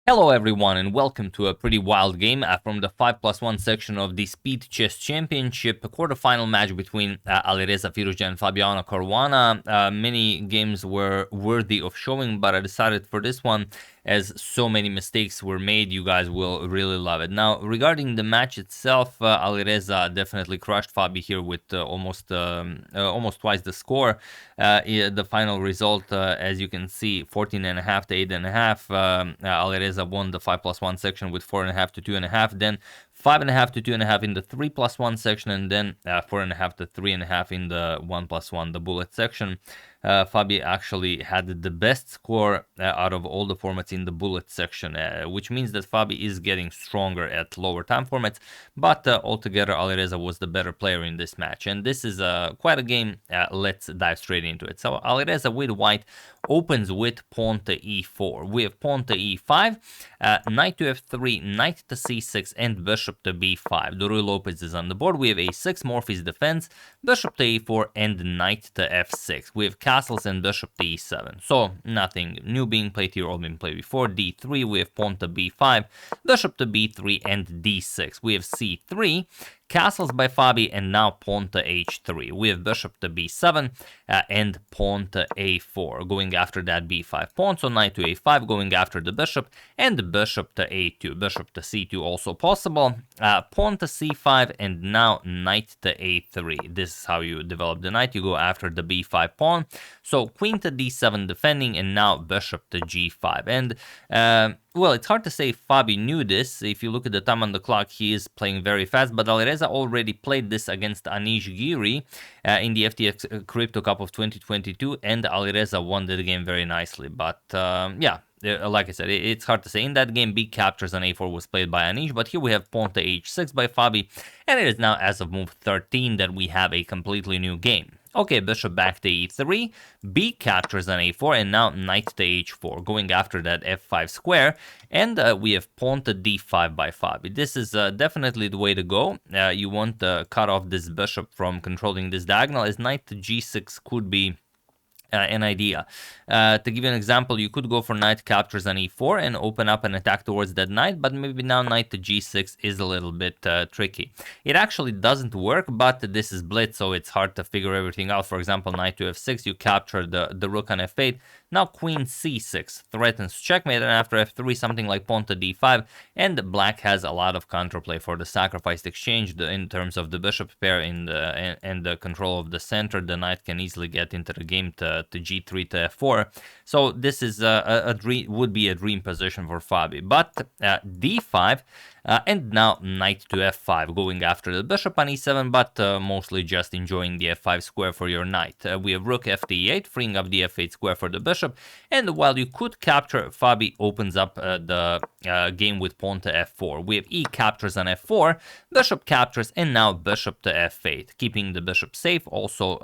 Hello everyone and welcome to a pretty wild game from the 5+1 section of the Speed Chess Championship, a quarterfinal match between Alireza, Firouzja and Fabiano Caruana. Many games were worthy of showing, but I decided for this one, as so many mistakes were made, you guys will really love it. Now, regarding the match itself, Alireza definitely crushed Fabi here with almost twice the score. The final result, as you can see, 14.5 to 8.5. Alireza won the 5+1 section with 4.5 to 2.5. Then 5.5 to 2.5 in the 3+1 section, and then 4.5 to 3.5 in the 1+1, the bullet section. Fabi actually had the best score out of all the formats in the bullet section, which means that Fabi is getting stronger at lower time formats, but altogether Alireza was the better player in this match, and this is quite a game. Let's dive straight into it. So Alireza with white opens with pawn to e4. We have pawn to e5, knight to f3, knight to c6, and bishop to b5. The Ruy Lopez is on the board. We have a6, Morphy's defense, bishop to e4, and knight to f6. We have castles and bishop to e7. So nothing new being played here, all been played before. d3, we have pawn to b5, bishop to b3, and d6. We have c3, castles by Fabi, and now pawn to h3. We have bishop to b7 and pawn to a4, going after that b5 pawn. So knight to a5, going after the bishop, and bishop to a2. Bishop to c2 also possible. Pawn to c5, and now knight to a3. This is how you develop the knight. You go after the b5 pawn. So queen to d7 defending, and now bishop to g5. And well, it's hard to say if Fabi knew this. If you look at the time on the clock, he is playing very fast, but Alireza already played this against Anish Giri in the FTX Crypto Cup of 2022, and Alireza won the game very nicely. But yeah, like I said, it's hard to say. In that game, big captures on a4 was played by Anish, but here we have pawn to h6 by Fabi, and it is now as of move 13 that we have a completely new game. Okay, bishop back to e3, b captures on a4, and now knight to h4, going after that f5 square, and we have pawn to d5 by Fabi. This is definitely the way to go. You want to cut off this bishop from controlling this diagonal, as knight to g6 could be an idea. To give you an example, you could go for knight captures on e4 and open up an attack towards that knight, but maybe now knight to g6 is a little bit tricky. It actually doesn't work, but this is blitz, so it's hard to figure everything out. For example, knight to f6, you capture the rook on f8. Now queen c6 threatens checkmate, and after f3, something like pawn to d5, and black has a lot of counterplay for the sacrificed exchange in terms of the bishop pair and the control of the center. The knight can easily get into the game to g3 to f4. So this is would be a dream position for Fabi. But d5, and now knight to f5, going after the bishop on e7, but mostly just enjoying the f5 square for your knight. We have rook f to e8, freeing up the f8 square for the bishop, and while you could capture, Fabi opens up the game with pawn to f4. We have e captures on f4, bishop captures, and now bishop to f8, keeping the bishop safe, also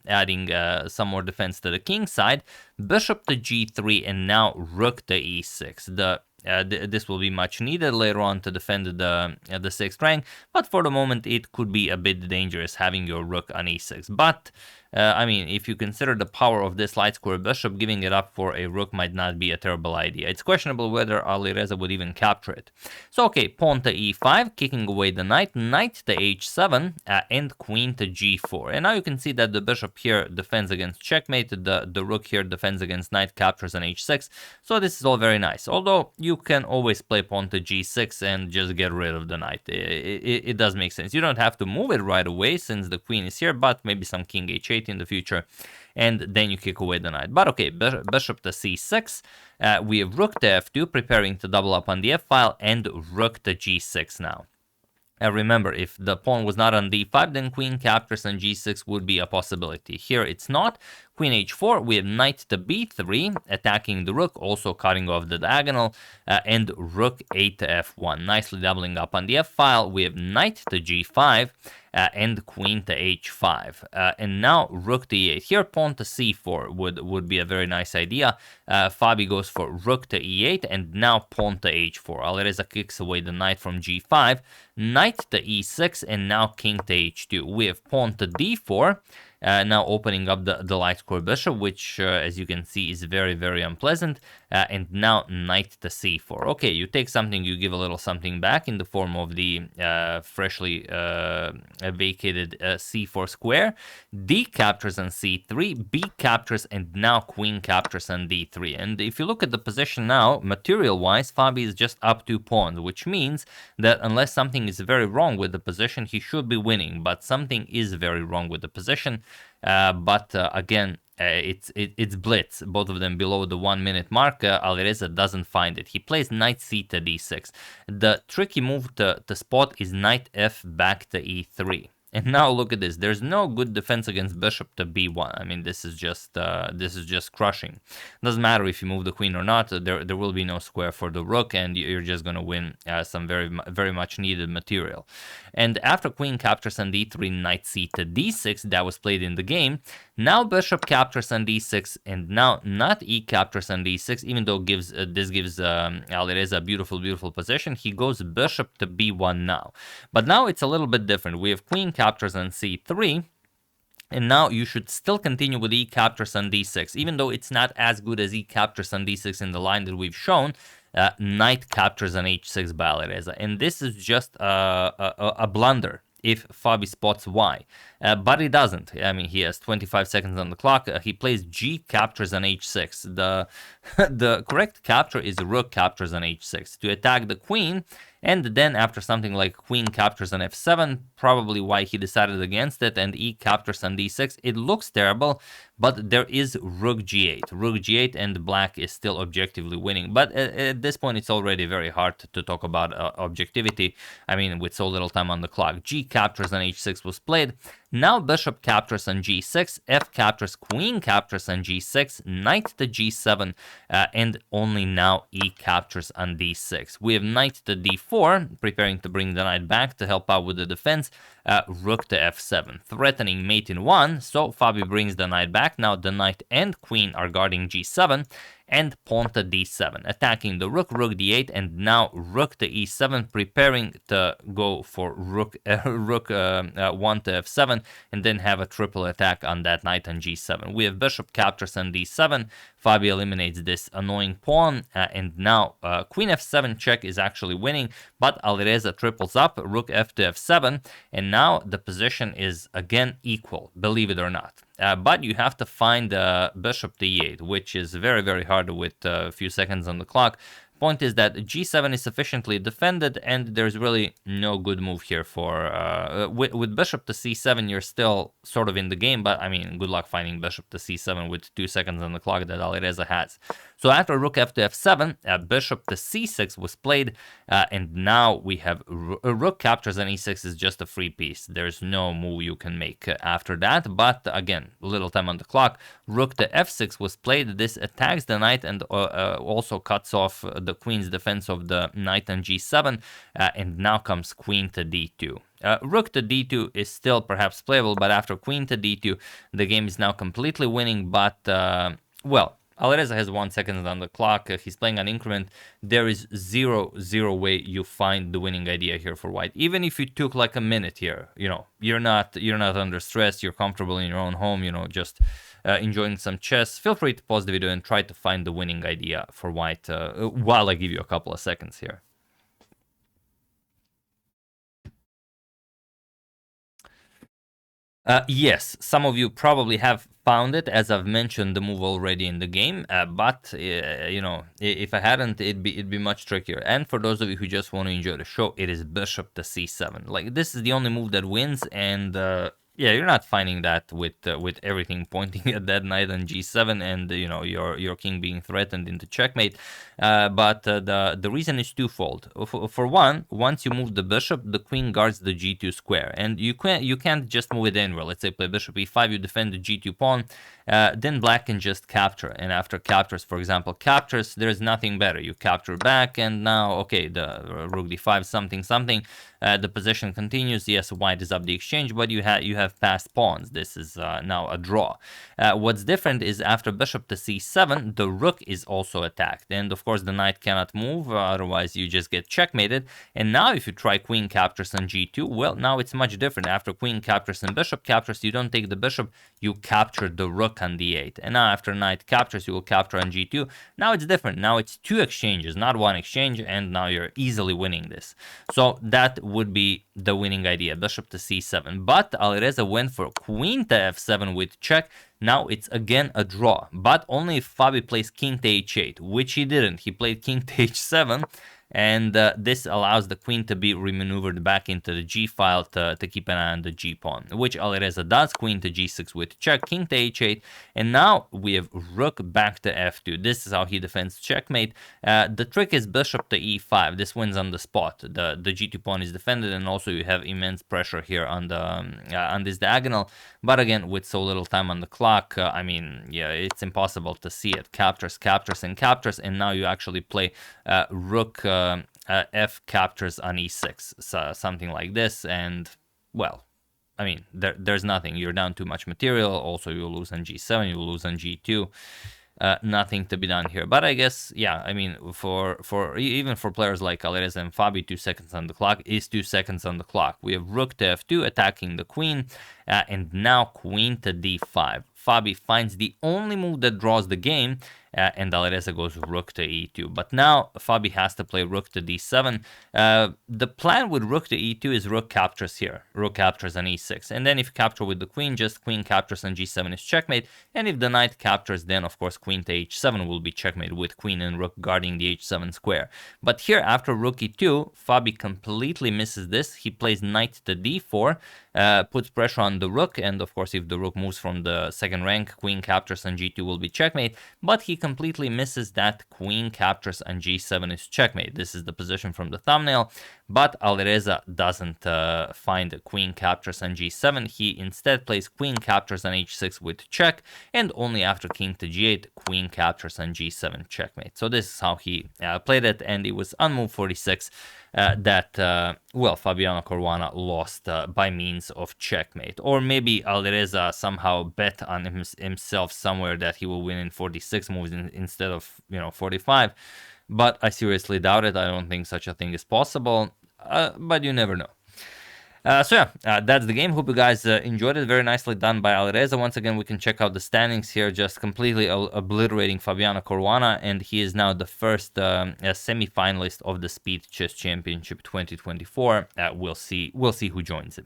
adding some more defense to the king side, bishop to g3, and now rook to e6. This will be much needed later on to defend the 6th rank, but for the moment it could be a bit dangerous having your rook on e6. But I mean, if you consider the power of this light square bishop, giving it up for a rook might not be a terrible idea. It's questionable whether Alireza would even capture it. So okay, pawn to e5, kicking away the knight, knight to h7, and queen to g4. And now you can see that the bishop here defends against checkmate, the rook here defends against knight captures on h6. So this is all very nice. Although you can always play pawn to g6 and just get rid of the knight. It does make sense. You don't have to move it right away since the queen is here, but maybe some king h8 in the future, and then you kick away the knight. But okay, bishop to c6, we have rook to f2, preparing to double up on the f-file, and rook to g6 now. Remember, if the pawn was not on d5, then queen captures on g6 would be a possibility. Here it's not. Queen h4, we have knight to b3, attacking the rook, also cutting off the diagonal, and rook a to f1, nicely doubling up on the f-file. We have knight to g5, and queen to h5, and now rook to e8. Here pawn to c4 would be a very nice idea. Fabi goes for rook to e8, and now pawn to h4. Alireza kicks away the knight from g5, knight to e6, and now king to h2. We have pawn to d4, now opening up the light square bishop, which as you can see is very, very unpleasant. and now knight to c4. Okay, you take something, you give a little something back in the form of the freshly vacated c4 square. D captures on c3, b captures, and now queen captures on d3. And if you look at the position now, material-wise, Fabi is just up 2 pawns, which means that unless something is very wrong with the position, he should be winning. But something is very wrong with the position. Again, it's blitz, both of them below the 1 minute mark. Alireza doesn't find it. He plays knight c to d6. The tricky move to spot is knight f back to e3. And now look at this. There's no good defense against bishop to b1. I mean, this is just crushing. Doesn't matter if you move the queen or not. There will be no square for the rook, and you're just gonna win some very much needed material. And after queen captures on d3, knight c to d6, that was played in the game. Now bishop captures on d6, and now not e captures on d6. Even though this gives Alireza a beautiful position, he goes bishop to b1 now. But now it's a little bit different. We have queen captures on c3, and now you should still continue with e captures on d6, even though it's not as good as e captures on d6 in the line that we've shown. Knight captures on h6 by Alireza, and this is just a blunder if Fabi spots why. But he doesn't. I mean, he has 25 seconds on the clock. He plays g captures on h6. The correct capture is rook captures on h6 to attack the queen. And then after something like queen captures on f7, probably why he decided against it, and e captures on d6, it looks terrible, but there is rook g8. Rook g8, and black is still objectively winning. But at this point, it's already very hard to talk about objectivity. I mean, with so little time on the clock. G captures on h6 was played. Now bishop captures on g6, f captures, queen captures on g6, knight to g7, and only now e captures on d6. We have knight to d4, preparing to bring the knight back to help out with the defense. Rook to f7, threatening mate in 1, so Fabi brings the knight back. Now the knight and queen are guarding g7, and pawn to d7, attacking the rook, rook d8, and now rook to e7, preparing to go for rook 1 to f7, and then have a triple attack on that knight on g7. We have bishop captures on d7. Fabi eliminates this annoying pawn, and now queen f7 check is actually winning, but Alireza triples up, rook f to f7, and now the position is again equal, believe it or not. But you have to find bishop to e8, which is very hard with a few seconds on the clock. Point is that g7 is sufficiently defended, and there's really no good move here for... with bishop to c7, you're still sort of in the game, but I mean, good luck finding bishop to c7 with 2 seconds on the clock that Alireza has. So after rook f to f7, bishop to c6 was played, and now we have rook captures on e6 is just a free piece. There's no move you can make after that, but again, little time on the clock. Rook to f6 was played. This attacks the knight and also cuts off the queen's defense of the knight on g7, and now comes queen to d2. Rook to d2 is still perhaps playable, but after queen to d2, the game is now completely winning, but, well, Alireza has 1 second on the clock. He's playing an increment. There is zero way you find the winning idea here for white. Even if you took like a minute here, you know, you're not under stress. You're comfortable in your own home. You know, just enjoying some chess. Feel free to pause the video and try to find the winning idea for white while I give you a couple of seconds here. Yes, some of you probably have found it, as I've mentioned the move already in the game, but you know, if I hadn't, it'd be much trickier. And for those of you who just want to enjoy the show, it is bishop to c7. Like, this is the only move that wins, and yeah, you're not finding that with everything pointing at that knight on g7, and you know, your king being threatened into checkmate. But the reason is twofold. For one, once you move the bishop, the queen guards the g2 square, and you can't just move it anywhere. Let's say play bishop e5, you defend the g2 pawn, then black can just capture, and after captures, for example, captures, there's nothing better. You capture back, and now, okay, the rook d5, something. The position continues. Yes, white is up the exchange, but you have have fast pawns. This is now a draw. What's different is after bishop to c7, the rook is also attacked. And of course, the knight cannot move, otherwise you just get checkmated. And now if you try queen captures on g2, well, now it's much different. After queen captures and bishop captures, you don't take the bishop, you capture the rook on d8. And now after knight captures, you will capture on g2. Now it's different. Now it's 2 exchanges, not 1 exchange, and now you're easily winning this. So that would be the winning idea, bishop to c7. But Alireza went for queen to f7 with check. Now it's again a draw, but only if Fabi plays king to h8, which he didn't. He played king to h7, and this allows the queen to be remaneuvered back into the g file to keep an eye on the g pawn, which Alireza does. Queen to g6 with check, king to h8, and now we have rook back to f2. This is how he defends checkmate. The trick is bishop to e5. This wins on the spot. The g2 pawn is defended, and also you have immense pressure here on the on this diagonal. But again, with so little time on the clock, I mean, yeah, it's impossible to see it. Captures, captures, and captures, and now you actually play rook f captures on e6, so something like this, and well, I mean, there's nothing. You're down too much material. Also, you lose on g7, you lose on g2. Nothing to be done here. But I guess, yeah, I mean, for even for players like Alireza and Fabi, 2 seconds on the clock is 2 seconds on the clock. We have rook to f2 attacking the queen, and now queen to d5. Fabi finds the only move that draws the game, and Alireza goes rook to e2. But now Fabi has to play rook to d7. The plan with rook to e2 is rook captures here. Rook captures on e6. And then if you capture with the queen, just queen captures on g7 is checkmate. And if the knight captures, then of course queen to h7 will be checkmate with queen and rook guarding the h7 square. But here after rook e2, Fabi completely misses this. He plays knight to d4, puts pressure on the rook, and of course if the rook moves from the second rank, queen captures on g2 will be checkmate. But he completely misses that queen captures on g7 is checkmate. This is the position from the thumbnail, but Alireza doesn't find a queen captures on g7. He instead plays queen captures on h6 with check, and only after king to g8, queen captures on g7 checkmate. So this is how he played it, and it was on move 46 that, well, Fabiano Caruana lost by means of checkmate. Or maybe Alireza somehow bet on himself somewhere that he will win in 46 moves instead of, 45. But I seriously doubt it. I don't think such a thing is possible, but you never know. So yeah, that's the game. Hope you guys enjoyed it. Very nicely done by Alireza. Once again, we can check out the standings here, just completely obliterating Fabiano Caruana, and he is now the first semi-finalist of the Speed Chess Championship 2024. We'll see who joins it.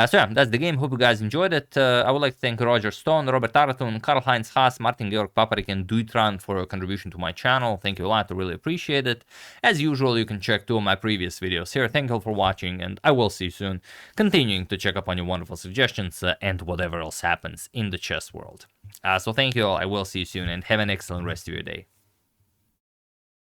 So yeah, that's the game. Hope you guys enjoyed it. I would like to thank Roger Stone, Robert Aratun, Karl-Heinz Haas, Martin Georg Paparik, and Duitran for your contribution to my channel. Thank you a lot. I really appreciate it. As usual, you can check 2 of my previous videos here. Thank you all for watching, and I will see you soon, continuing to check up on your wonderful suggestions and whatever else happens in the chess world. So thank you all. I will see you soon, and have an excellent rest of your day.